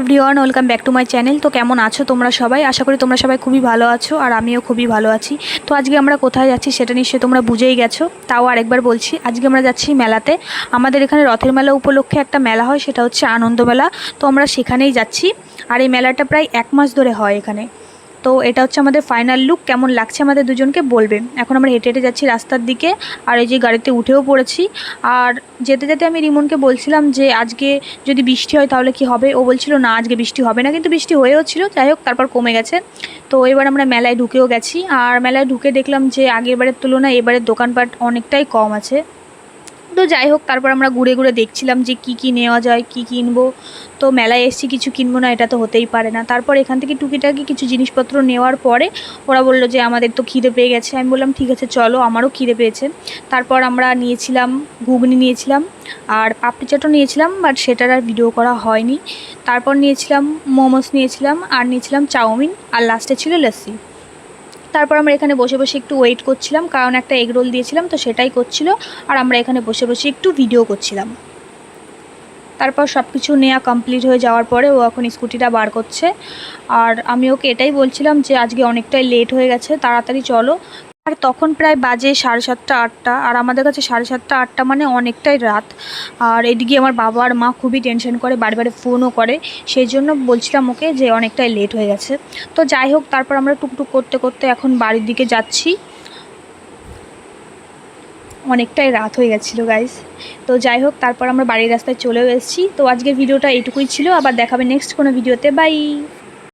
Everyone, welcome back to my channel. তো কেমন আছো তোমরা সবাই? আশা করি তোমরা সবাই খুবই ভালো আছো, আর আমিও খুবই ভালো আছি। তো আজকে আমরা কোথায় যাচ্ছি সেটা নিশ্চয়ই তোমরা বুঝেই গেছো, তাও আরেকবার বলছি। আজকে আমরা যাচ্ছি মেলাতে। আমাদের এখানে রথের মেলা উপলক্ষে একটা মেলা হয়, সেটা হচ্ছে আনন্দ মেলা। তো আমরা সেখানেই যাচ্ছি, আর এই মেলাটা প্রায় 1 মাস ধরে হয় এখানে। তো এটা হচ্ছে আমাদের ফাইনাল লুক। কেমন লাগছে আমাদের দুজনকে বলবে। এখন আমরা হেঁটে হেঁটে যাচ্ছি রাস্তার দিকে, আর এই যে গাড়িতে উঠেও পড়েছি। আর যেতে যেতে আমি রিমনকে বলছিলাম যে আজকে যদি বৃষ্টি হয় তাহলে কি হবে। ও বলছিল না আজকে বৃষ্টি হবে না, কিন্তু বৃষ্টি হয়েও ছিল। যাই হোক, তারপর কমে গেছে। তো এবার আমরা মেলায় ঢুকেও গেছি, আর মেলায় ঢুকে দেখলাম যে আগের বারের তুলনায় এবারের দোকানপাট অনেকটাই কম আছে। তো যাই হোক, তারপর আমরা ঘুরে ঘুরে দেখছিলাম যে কি নেওয়া যায়, কি কিনবো। তো মেলায় এসেছি, কিছু কিনবো না এটা তো হতেই পারে না। তারপর এখান থেকে টুকিটাকি কিছু জিনিসপত্র নেওয়ার পরে ওরা বললো যে আমাদের তো খিদে পেয়ে গেছে। আমি বললাম ঠিক আছে চলো, আমারও খিদে পেয়েছে। তারপর আমরা নিয়েছিলাম ঘুগনি নিয়েছিলাম, আর পাপড়ি চাটও নিয়েছিলাম, বাট সেটার আর ভিডিও করা হয়নি। তারপর নিয়েছিলাম মোমোস নিয়েছিলাম, আর নিয়েছিলাম চাউমিন, আর লাস্টে ছিল লস্যি। তারপর আমরা এখানে বসে বসে একটু ওয়েট করছিলাম, কারণ একটা এগ রোল দিয়েছিলাম তো সেটাই করছিল। আর আমরা এখানে বসে বসে একটু ভিডিও করছিলাম। তারপর সব কিছু নেওয়া কমপ্লিট হয়ে যাওয়ার পরে ও এখন স্কুটিটা বার করছে, আর আমি ওকে এটাই বলছিলাম যে আজকে অনেকটাই লেট হয়ে গেছে, তাড়াতাড়ি চলো। আর তখন প্রায় বাজে 7:30 8টা, আর আমাদের কাছে 7:30 8টা মানে অনেকটাই রাত। আর এদিকে আমার বাবা আর মা খুবই টেনশন করে, বারে বারে ফোনও করে। সেই জন্য বলছিলাম ওকে যে অনেকটাই লেট হয়ে গেছে। তো যাই হোক, তারপর আমরা টুকটুক করতে করতে এখন বাড়ির দিকে যাচ্ছি। অনেকটাই রাত হয়ে গেছিলো গাইস। তো যাই হোক, তারপর আমরা বাড়ির রাস্তায় চলেও এসেছি। তো আজকের ভিডিওটা এইটুকুই ছিল, আবার দেখাবে নেক্সট কোনো ভিডিওতে। বাই।